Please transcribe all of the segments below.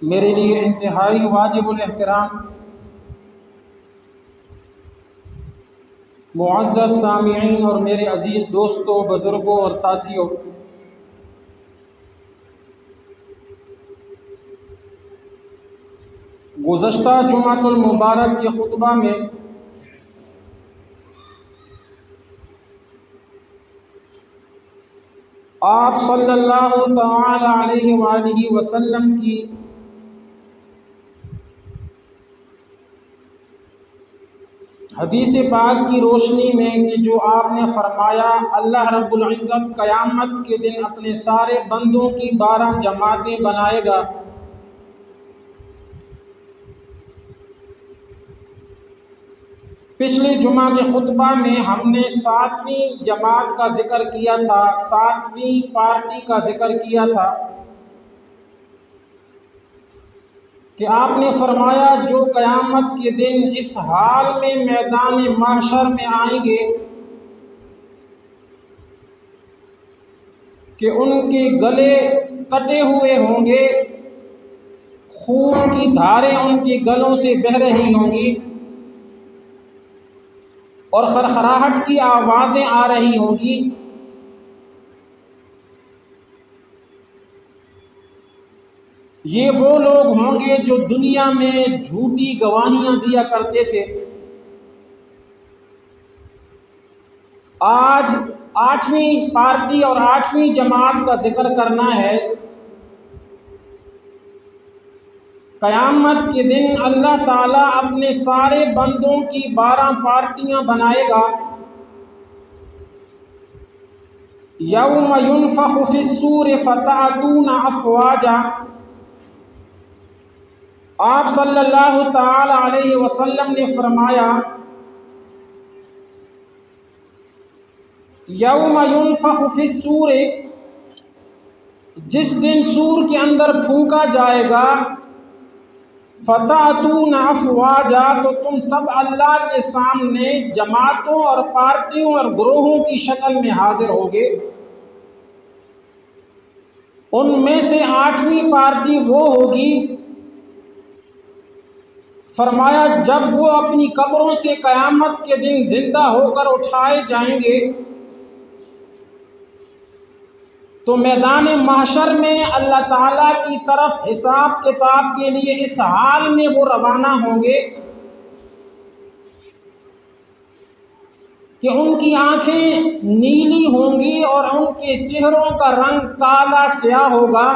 میرے لیے انتہائی واجب الاحترام معزز سامعین اور میرے عزیز دوستوں، بزرگوں اور ساتھیوں، گزشتہ جمعۃ المبارک کے خطبہ میں آپ صلی اللہ تعالی علیہ وآلہ وسلم کی حدیث پاک کی روشنی میں کہ جو آپ نے فرمایا اللہ رب العزت قیامت کے دن اپنے سارے بندوں کی 12 جماعتیں بنائے گا، پچھلے جمعہ کے خطبہ میں ہم نے 7ویں جماعت کا ذکر کیا تھا، 7ویں پارٹی کا ذکر کیا تھا کہ آپ نے فرمایا جو قیامت کے دن اس حال میں میدان محشر میں آئیں گے کہ ان کے گلے کٹے ہوئے ہوں گے، خون کی دھاریں ان کے گلوں سے بہہ رہی ہوں گی اور خرخراہٹ کی آوازیں آ رہی ہوں گی، یہ وہ لوگ ہوں گے جو دنیا میں جھوٹی گواہیاں دیا کرتے تھے۔ آج 8ویں پارٹی اور 8ویں جماعت کا ذکر کرنا ہے۔ قیامت کے دن اللہ تعالیٰ اپنے سارے بندوں کی 12 پارٹیاں بنائے گا۔ یوم ینفخ فی الصور فتأتون افواجا، آپ صلی اللہ تعالی علیہ وسلم نے فرمایا یوم ینفخ فی الصور، جس دن سور کے اندر پھونکا جائے گا، فتأتون افواجا، تو تم سب اللہ کے سامنے جماعتوں اور پارٹیوں اور گروہوں کی شکل میں حاضر ہوگے۔ ان میں سے 8ویں پارٹی وہ ہوگی، فرمایا جب وہ اپنی قبروں سے قیامت کے دن زندہ ہو کر اٹھائے جائیں گے تو میدان محشر میں اللہ تعالیٰ کی طرف حساب کتاب کے لیے اس حال میں وہ روانہ ہوں گے کہ ان کی آنکھیں نیلی ہوں گی اور ان کے چہروں کا رنگ کالا سیاہ ہوگا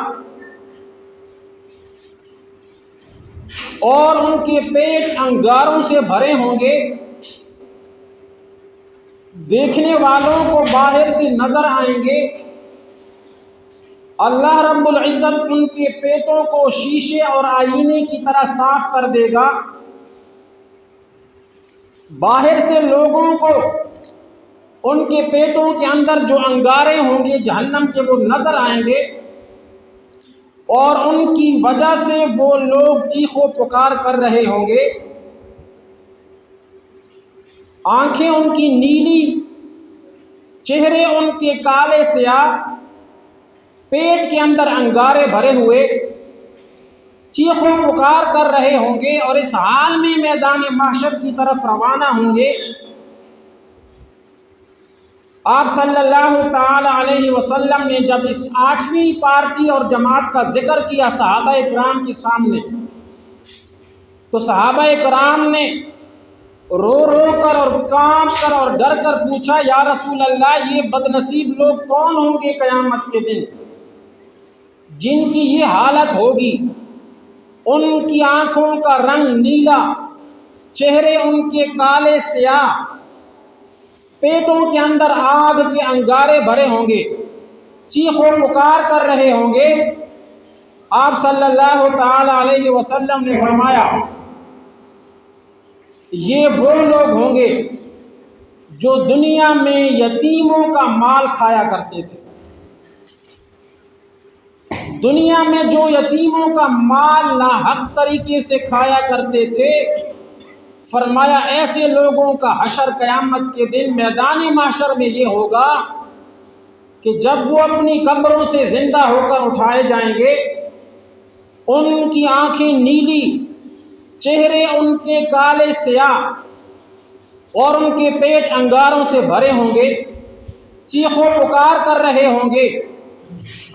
اور ان کے پیٹ انگاروں سے بھرے ہوں گے۔ دیکھنے والوں کو باہر سے نظر آئیں گے، اللہ رب العزت ان کے پیٹوں کو شیشے اور آئینے کی طرح صاف کر دے گا، باہر سے لوگوں کو ان کے پیٹوں کے اندر جو انگارے ہوں گے جہنم کے وہ نظر آئیں گے اور ان کی وجہ سے وہ لوگ چیخ و پکار کر رہے ہوں گے، آنکھیں ان کی نیلی، چہرے ان کے کالے سیاہ، پیٹ کے اندر انگارے بھرے ہوئے، چیخ و پکار کر رہے ہوں گے اور اس حال میں میدان محشر کی طرف روانہ ہوں گے۔ آپ صلی اللہ تعالی علیہ وسلم نے جب اس 8ویں پارٹی اور جماعت کا ذکر کیا صحابہ کرام کے سامنے تو صحابہ کرام نے رو رو کر اور کانپ کر اور ڈر کر پوچھا یا رسول اللہ یہ بد نصیب لوگ کون ہوں گے قیامت کے دن جن کی یہ حالت ہوگی؟ ان کی آنکھوں کا رنگ نیلا، چہرے ان کے کالے سیاہ، پیٹوں کے اندر آگ کے انگارے بھرے ہوں گے، چیخ و پکار کر رہے ہوں گے۔ آپ صلی اللہ تعالی علیہ وسلم نے فرمایا یہ وہ لوگ ہوں گے جو دنیا میں یتیموں کا مال کھایا کرتے تھے، دنیا میں جو یتیموں کا مال ناحق طریقے سے کھایا کرتے تھے، فرمایا ایسے لوگوں کا حشر قیامت کے دن میدان محشر میں یہ ہوگا کہ جب وہ اپنی قبروں سے زندہ ہو کر اٹھائے جائیں گے ان کی آنکھیں نیلی، چہرے ان کے کالے سیاہ، اور ان کے پیٹ انگاروں سے بھرے ہوں گے، چیخ و پکار کر رہے ہوں گے۔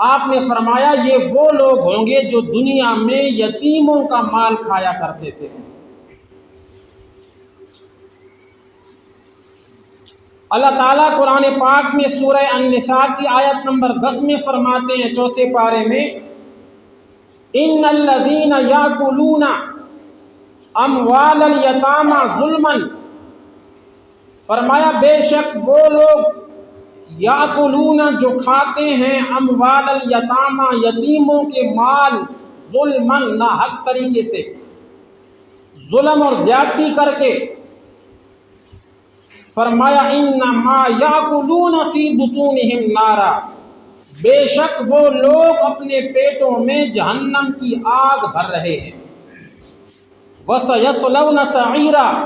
آپ نے فرمایا یہ وہ لوگ ہوں گے جو دنیا میں یتیموں کا مال کھایا کرتے تھے۔ اللہ تعالیٰ قرآن پاک میں سورہ النساء کی آیت نمبر 10 میں فرماتے ہیں، چوتھے پارے میں، ان الذین یاکلون اموال الیتامی ظلما، فرمایا بے شک وہ لوگ یاکلون جو کھاتے ہیں اموال الیتامی یتیموں کے مال، ظلما ناحق طریقے سے، ظلم اور زیادتی کر کے، فرمایا انما یاکلون فی بطونہم نارا، بے شک وہ لوگ اپنے پیٹوں میں جہنم کی آگ بھر رہے ہیں، وَسَيَصْلَوْنَ سَعِيرًا،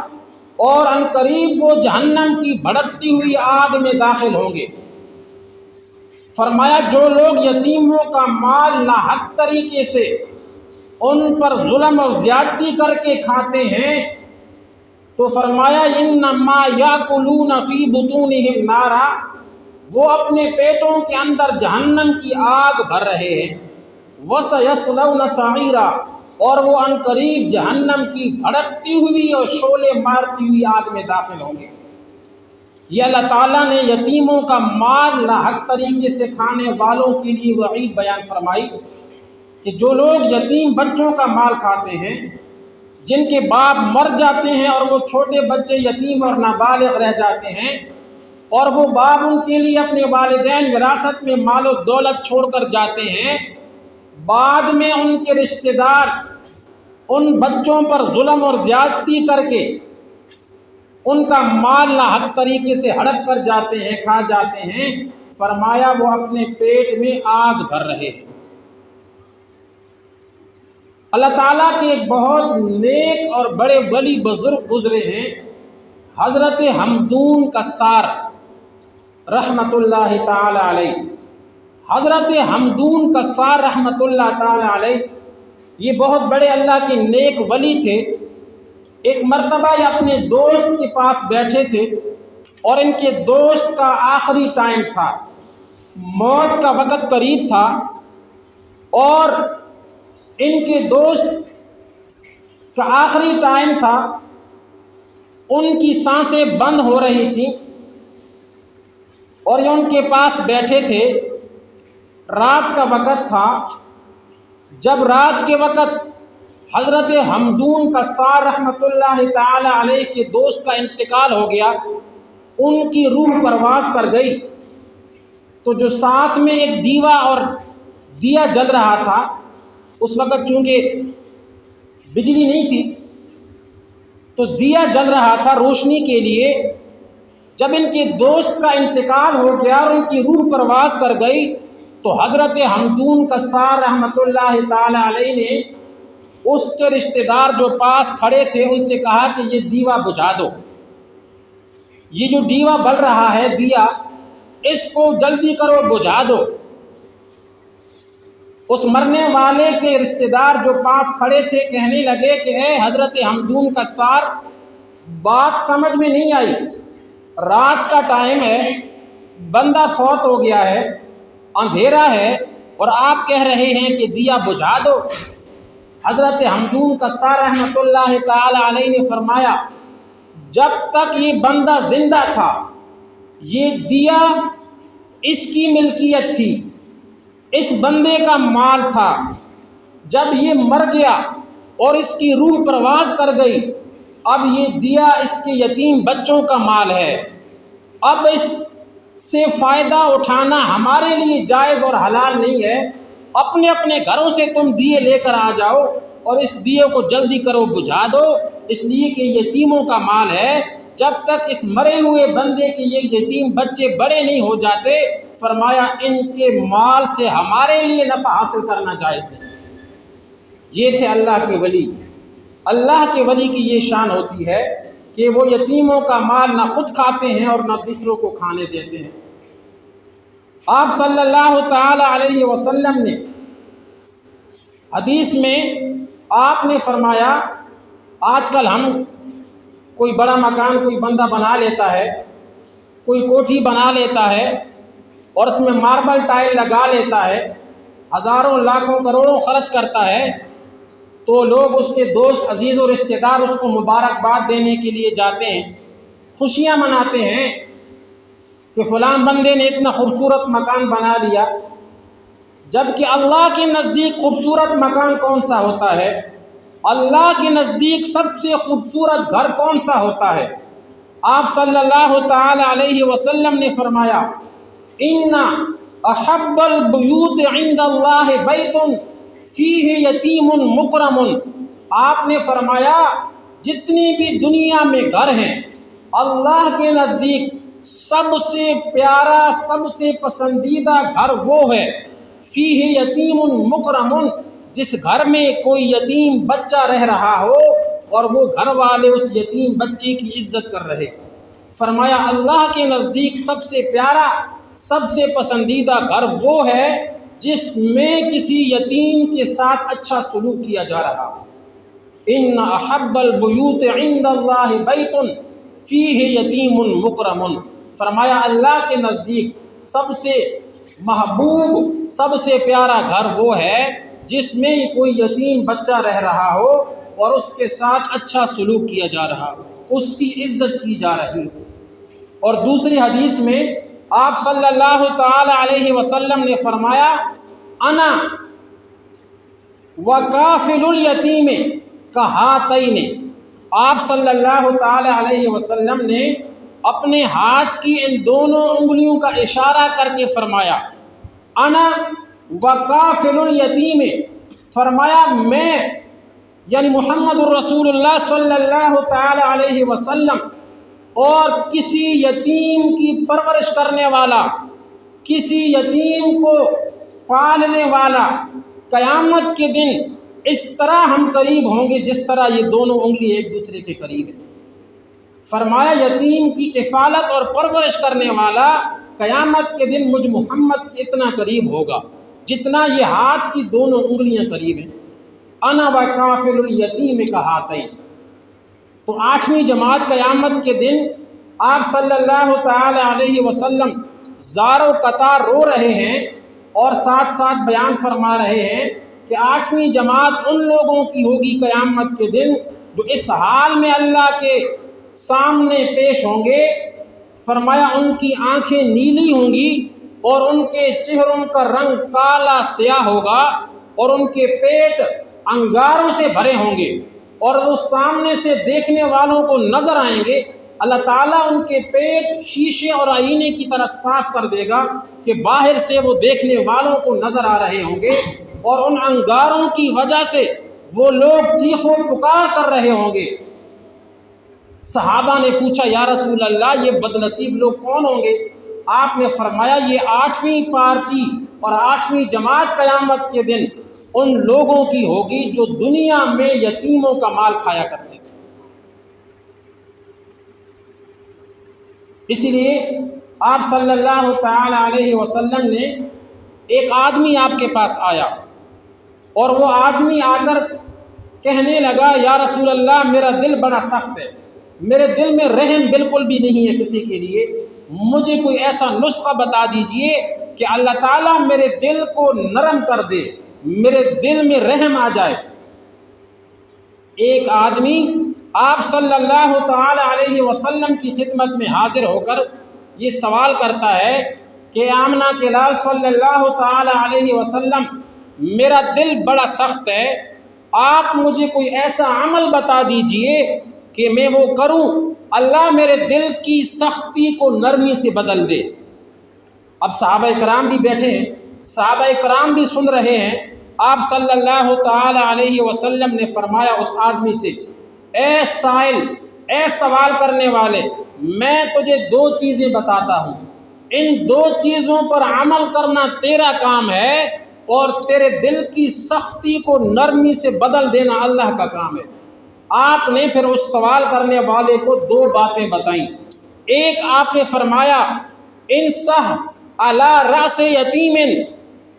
اور ان قریب وہ جہنم کی بھڑکتی ہوئی آگ میں داخل ہوں گے۔ فرمایا جو لوگ یتیموں کا مال ناحق طریقے سے ان پر ظلم اور زیادتی کر کے کھاتے ہیں، تو فرمایا انما یاکلون فی بطونہم نارا، وہ اپنے پیٹوں کے اندر جہنم کی آگ بھر رہے ہیں، وَسَيَصْلَوْنَ سَعِيرًا، اور وہ عنقریب جہنم کی بھڑکتی ہوئی اور شعلے مارتی ہوئی آگ میں داخل ہوں گے۔ یہ اللہ تعالیٰ نے یتیموں کا مال ناحق طریقے سے کھانے والوں کے لیے وعید بیان فرمائی کہ جو لوگ یتیم بچوں کا مال کھاتے ہیں، جن کے باپ مر جاتے ہیں اور وہ چھوٹے بچے یتیم اور نابالغ رہ جاتے ہیں، اور وہ باپ ان کے لیے اپنے والدین وراثت میں مال و دولت چھوڑ کر جاتے ہیں، بعد میں ان کے رشتہ دار ان بچوں پر ظلم اور زیادتی کر کے ان کا مال ناحق طریقے سے ہڑپ کر جاتے ہیں، کھا جاتے ہیں، فرمایا وہ اپنے پیٹ میں آگ بھر رہے ہیں۔ اللہ تعالیٰ کے ایک بہت نیک اور بڑے ولی بزرگ گزرے ہیں، حضرت حمدون کسار رحمۃ اللہ تعالی علیہ۔ حضرت حمدون کسار رحمۃ اللہ تعالی علیہ یہ بہت بڑے اللہ کے نیک ولی تھے۔ ایک مرتبہ یہ اپنے دوست کے پاس بیٹھے تھے اور ان کے دوست کا آخری ٹائم تھا، موت کا وقت قریب تھا، اور ان کے دوست کا آخری ٹائم تھا، ان کی سانسیں بند ہو رہی تھیں، اور یہ ان کے پاس بیٹھے تھے۔ رات کا وقت تھا۔ جب رات کے وقت حضرت حمدون کسار رحمۃ اللہ تعالی علیہ کے دوست کا انتقال ہو گیا، ان کی روح پرواز کر گئی، تو جو ساتھ میں ایک دیوا اور دیا جل رہا تھا، اس وقت چونکہ بجلی نہیں تھی تو دیا جل رہا تھا روشنی کے لیے۔ جب ان کے دوست کا انتقال ہو گیا اور ان کی روح پرواز کر گئی، تو حضرت حمدون کسار رحمۃ اللہ تعالی علیہ نے اس کے رشتہ دار جو پاس کھڑے تھے ان سے کہا کہ یہ دیوا بجھا دو، یہ جو دیوا بل رہا ہے دیا، اس کو جلدی کرو، بجھا دو۔ اس مرنے والے کے رشتہ دار جو پاس کھڑے تھے کہنے لگے کہ اے حضرت حمدون کسار، بات سمجھ میں نہیں آئی، رات کا ٹائم ہے، بندہ فوت ہو گیا ہے، اندھیرا ہے، اور آپ کہہ رہے ہیں کہ دیا بجھا دو۔ حضرت حمدون کسار رحمۃ اللہ تعالی علیہ نے فرمایا جب تک یہ بندہ زندہ تھا یہ دیا اس کی ملکیت تھی، اس بندے کا مال تھا، جب یہ مر گیا اور اس کی روح پرواز کر گئی، اب یہ دیا اس کے یتیم بچوں کا مال ہے، اب اس سے فائدہ اٹھانا ہمارے لیے جائز اور حلال نہیں ہے، اپنے اپنے گھروں سے تم دیے لے کر آ جاؤ اور اس دیے کو جلدی کرو، بجھا دو، اس لیے کہ یتیموں کا مال ہے، جب تک اس مرے ہوئے بندے کے یہ یتیم بچے بڑے نہیں ہو جاتے، فرمایا ان کے مال سے ہمارے لیے نفع حاصل کرنا جائز نہیں۔ یہ تھے اللہ کے ولی۔ اللہ کے ولی کی یہ شان ہوتی ہے کہ وہ یتیموں کا مال نہ خود کھاتے ہیں اور نہ دوسروں کو کھانے دیتے ہیں۔ آپ صلی اللہ تعالی علیہ وسلم نے حدیث میں آپ نے فرمایا آج کل ہم کوئی بڑا مکان کوئی بندہ بنا لیتا ہے، کوئی کوٹھی بنا لیتا ہے اور اس میں ماربل ٹائل لگا لیتا ہے، ہزاروں لاکھوں کروڑوں خرچ کرتا ہے، تو لوگ اس کے دوست عزیز و رشتہ دار اس کو مبارکباد دینے کے لیے جاتے ہیں، خوشیاں مناتے ہیں کہ فلاں بندے نے اتنا خوبصورت مکان بنا لیا۔ جبکہ اللہ کے نزدیک خوبصورت مکان کون سا ہوتا ہے؟ اللہ کے نزدیک سب سے خوبصورت گھر کون سا ہوتا ہے؟ آپ صلی اللہ تعالی علیہ وسلم نے فرمایا ان احب البیوت عند اللہ بیت فیہ یتیم مکرم۔ آپ نے فرمایا جتنی بھی دنیا میں گھر ہیں اللہ کے نزدیک سب سے پیارا سب سے پسندیدہ گھر وہ ہے فیہ یتیم مکرم، جس گھر میں کوئی یتیم بچہ رہ رہا ہو اور وہ گھر والے اس یتیم بچے کی عزت کر رہے۔ فرمایا اللہ کے نزدیک سب سے پیارا سب سے پسندیدہ گھر وہ ہے جس میں کسی یتیم کے ساتھ اچھا سلوک کیا جا رہا ہو۔ ان احب البیوت عند اللہ بیت فیہ یتیم مکرم۔ فرمایا اللہ کے نزدیک سب سے محبوب سب سے پیارا گھر وہ ہے جس میں کوئی یتیم بچہ رہ رہا ہو اور اس کے ساتھ اچھا سلوک کیا جا رہا ہو، اس کی عزت کی جا رہی ہو۔ اور دوسری حدیث میں آپ صلی اللہ تعالی علیہ وسلم نے فرمایا انا وکافل الیتیم کہاتین۔ آپ صلی اللہ تعالی علیہ وسلم نے اپنے ہاتھ کی ان دونوں انگلیوں کا اشارہ کر کے فرمایا انا وکافل الیتیم، فرمایا میں یعنی محمد الرسول اللہ صلی اللہ تعالی علیہ وسلم اور کسی یتیم کی پرورش کرنے والا کسی یتیم کو پالنے والا قیامت کے دن اس طرح ہم قریب ہوں گے جس طرح یہ دونوں انگلی ایک دوسرے کے قریب ہیں۔ فرمایا یتیم کی کفالت اور پرورش کرنے والا قیامت کے دن مجھ محمد کے اتنا قریب ہوگا جتنا یہ ہاتھ کی دونوں انگلیاں قریب ہیں۔ انا وکافل الیتیم کہاتین۔ تو 8ویں جماعت قیامت کے دن آپ صلی اللہ تعالی علیہ وسلم زار و قطار رو رہے ہیں اور ساتھ ساتھ بیان فرما رہے ہیں کہ 8ویں جماعت ان لوگوں کی ہوگی قیامت کے دن جو اس حال میں اللہ کے سامنے پیش ہوں گے۔ فرمایا ان کی آنکھیں نیلی ہوں گی اور ان کے چہروں کا رنگ کالا سیاہ ہوگا اور ان کے پیٹ انگاروں سے بھرے ہوں گے اور وہ سامنے سے دیکھنے والوں کو نظر آئیں گے۔ اللہ تعالیٰ ان کے پیٹ شیشے اور آئینے کی طرح صاف کر دے گا کہ باہر سے وہ دیکھنے والوں کو نظر آ رہے ہوں گے اور ان انگاروں کی وجہ سے وہ لوگ چیخ و پکار کر رہے ہوں گے۔ صحابہ نے پوچھا یا رسول اللہ یہ بد نصیب لوگ کون ہوں گے؟ آپ نے فرمایا یہ 8ویں پارٹی اور 8ویں جماعت قیامت کے دن ان لوگوں کی ہوگی جو دنیا میں یتیموں کا مال کھایا کرتے تھے۔ اسی لیے آپ صلی اللہ تعالی علیہ وسلم نے ایک آدمی آپ کے پاس آیا اور وہ آدمی آ کر کہنے لگا یا رسول اللہ میرا دل بڑا سخت ہے، میرے دل میں رحم بالکل بھی نہیں ہے کسی کے لیے، مجھے کوئی ایسا نسخہ بتا دیجئے کہ اللہ تعالیٰ میرے دل کو نرم کر دے، میرے دل میں رحم آ جائے۔ ایک آدمی آپ صلی اللہ تعالی علیہ وسلم کی خدمت میں حاضر ہو کر یہ سوال کرتا ہے کہ آمنہ کے لال صلی اللہ تعالی علیہ وسلم میرا دل بڑا سخت ہے، آپ مجھے کوئی ایسا عمل بتا دیجئے کہ میں وہ کروں اللہ میرے دل کی سختی کو نرمی سے بدل دے۔ اب صحابہ کرام بھی بیٹھے ہیں، صحابہ کرام بھی سن رہے ہیں۔ آپ صلی اللہ تعالی علیہ وسلم نے فرمایا اس آدمی سے اے سائل، اے سوال کرنے والے، میں تجھے 2 چیزیں بتاتا ہوں، ان 2 چیزوں پر عمل کرنا تیرا کام ہے اور تیرے دل کی سختی کو نرمی سے بدل دینا اللہ کا کام ہے۔ آپ نے پھر اس سوال کرنے والے کو 2 باتیں بتائیں۔ ایک آپ نے فرمایا انصح علی رأس یتیم،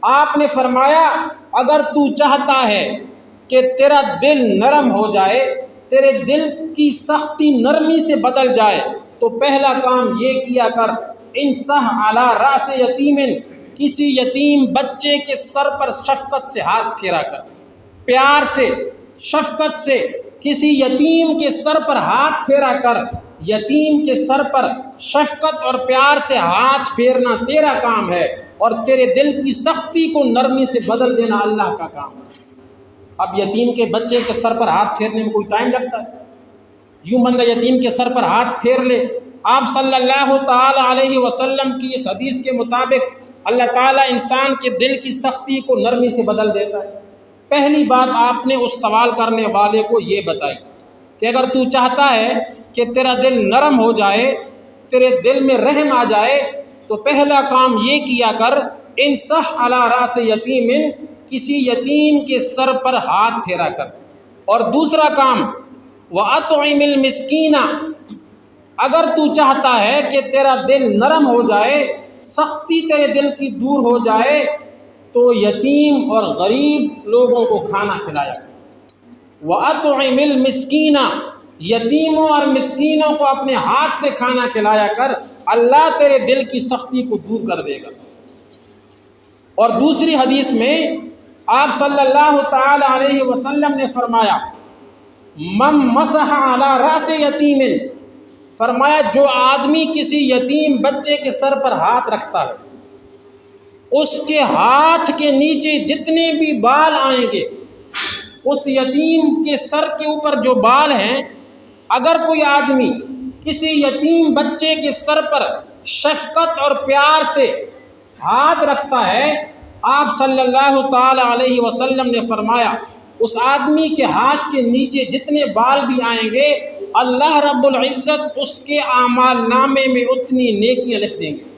آپ نے فرمایا اگر تو چاہتا ہے کہ تیرا دل نرم ہو جائے، تیرے دل کی سختی نرمی سے بدل جائے، تو پہلا کام یہ کیا کر، انصح علی راس یتیم، کسی یتیم بچے کے سر پر شفقت سے ہاتھ پھیرا کر، پیار سے، شفقت سے کسی یتیم کے سر پر ہاتھ پھیرا کر۔ یتیم کے سر پر شفقت اور پیار سے ہاتھ پھیرنا تیرا کام ہے، اور تیرے دل کی سختی کو نرمی سے بدل دینا اللہ کا کام ہے۔ اب یتیم کے بچے کے سر پر ہاتھ پھیرنے میں کوئی ٹائم لگتا ہے؟ یوں بندہ یتیم کے سر پر ہاتھ پھیر لے۔ آپ صلی اللہ تعالی علیہ وسلم کی اس حدیث کے مطابق اللہ تعالیٰ انسان کے دل کی سختی کو نرمی سے بدل دیتا ہے۔ پہلی بات آپ نے اس سوال کرنے والے کو یہ بتائی کہ اگر تو چاہتا ہے کہ تیرا دل نرم ہو جائے، تیرے دل میں رحم آ جائے، تو پہلا کام یہ کیا کر، انصح علی راس یتیم، کسی یتیم کے سر پر ہاتھ پھیرا کر۔ اور دوسرا کام، وَأَطْعِمِ الْمِسْكِينَ، اگر تو چاہتا ہے کہ تیرا دل نرم ہو جائے، سختی تیرے دل کی دور ہو جائے، تو یتیم اور غریب لوگوں کو کھانا کھلایا۔ وَأَطْعِمِ الْمِسْكِينَ، یتیموں اور مسکینوں کو اپنے ہاتھ سے کھانا کھلایا کر، اللہ تیرے دل کی سختی کو دور کر دے گا۔ اور دوسری حدیث میں آپ صلی اللہ تعالی علیہ وسلم نے فرمایا، من مسح علی راس یتیم، فرمایا جو آدمی کسی یتیم بچے کے سر پر ہاتھ رکھتا ہے، اس کے ہاتھ کے نیچے جتنے بھی بال آئیں گے، اس یتیم کے سر کے اوپر جو بال ہیں، اگر کوئی آدمی کسی یتیم بچے کے سر پر شفقت اور پیار سے ہاتھ رکھتا ہے، آپ صلی اللہ تعالی علیہ وسلم نے فرمایا اس آدمی کے ہاتھ کے نیچے جتنے بال بھی آئیں گے، اللہ رب العزت اس کے اعمال نامے میں اتنی نیکیاں لکھ دیں گے۔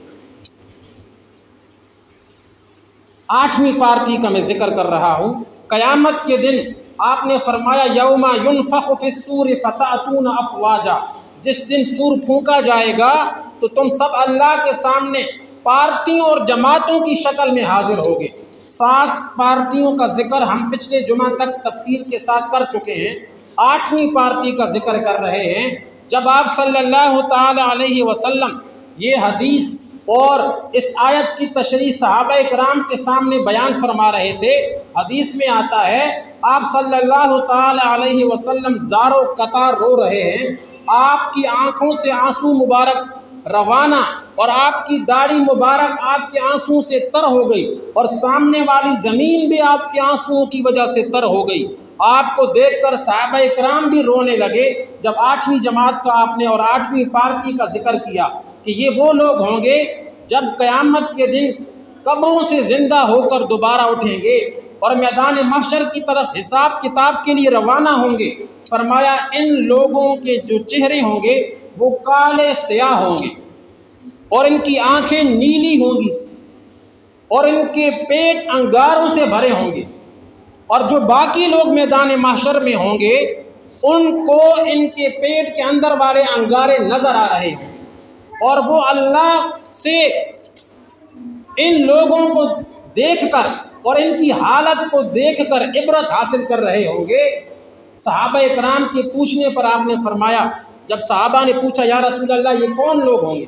8ویں پارٹی کا میں ذکر کر رہا ہوں۔ قیامت کے دن آپ نے فرمایا، یوم ینفخ فی الصور فتأتون افواجا، جس دن سور پھونکا جائے گا تو تم سب اللہ کے سامنے پارٹیوں اور جماعتوں کی شکل میں حاضر ہوگے۔ 7 پارٹیوں کا ذکر ہم پچھلے جمعہ تک تفصیل کے ساتھ کر چکے ہیں، 8ویں پارٹی کا ذکر کر رہے ہیں۔ جب آپ صلی اللہ تعالی علیہ وسلم یہ حدیث اور اس آیت کی تشریح صحابہ کرام کے سامنے بیان فرما رہے تھے، حدیث میں آتا ہے آپ صلی اللہ تعالی علیہ وسلم زارو قطار رو رہے ہیں، آپ کی آنکھوں سے آنسو مبارک روانہ، اور آپ کی داڑھی مبارک آپ کے آنسو سے تر ہو گئی، اور سامنے والی زمین بھی آپ کے آنسوؤں کی وجہ سے تر ہو گئی۔ آپ کو دیکھ کر صحابہ کرام بھی رونے لگے۔ جب 8ویں جماعت کا آپ نے اور 8ویں پارٹی کا ذکر کیا کہ یہ وہ لوگ ہوں گے جب قیامت کے دن قبروں سے زندہ ہو کر دوبارہ اٹھیں گے اور میدان محشر کی طرف حساب کتاب کے لیے روانہ ہوں گے، فرمایا ان لوگوں کے جو چہرے ہوں گے وہ کالے سیاہ ہوں گے، اور ان کی آنکھیں نیلی ہوں گی، اور ان کے پیٹ انگاروں سے بھرے ہوں گے، اور جو باقی لوگ میدان محشر میں ہوں گے ان کو ان کے پیٹ کے اندر والے انگارے نظر آ رہے ہیں، اور وہ اللہ سے ان لوگوں کو دیکھ کر اور ان کی حالت کو دیکھ کر عبرت حاصل کر رہے ہوں گے۔ صحابہ کرام کے پوچھنے پر آپ نے فرمایا، جب صحابہ نے پوچھا یا رسول اللہ یہ کون لوگ ہوں گے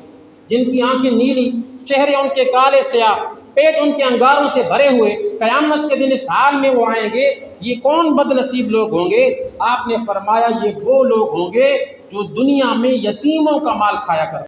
جن کی آنکھیں نیلی، چہرے ان کے کالے سیاہ، پیٹ ان کے انگاروں سے بھرے ہوئے، قیامت کے دن اس حال میں وہ آئیں گے، یہ کون بد نصیب لوگ ہوں گے؟ آپ نے فرمایا یہ وہ لوگ ہوں گے جو دنیا میں یتیموں کا مال کھایا کرتے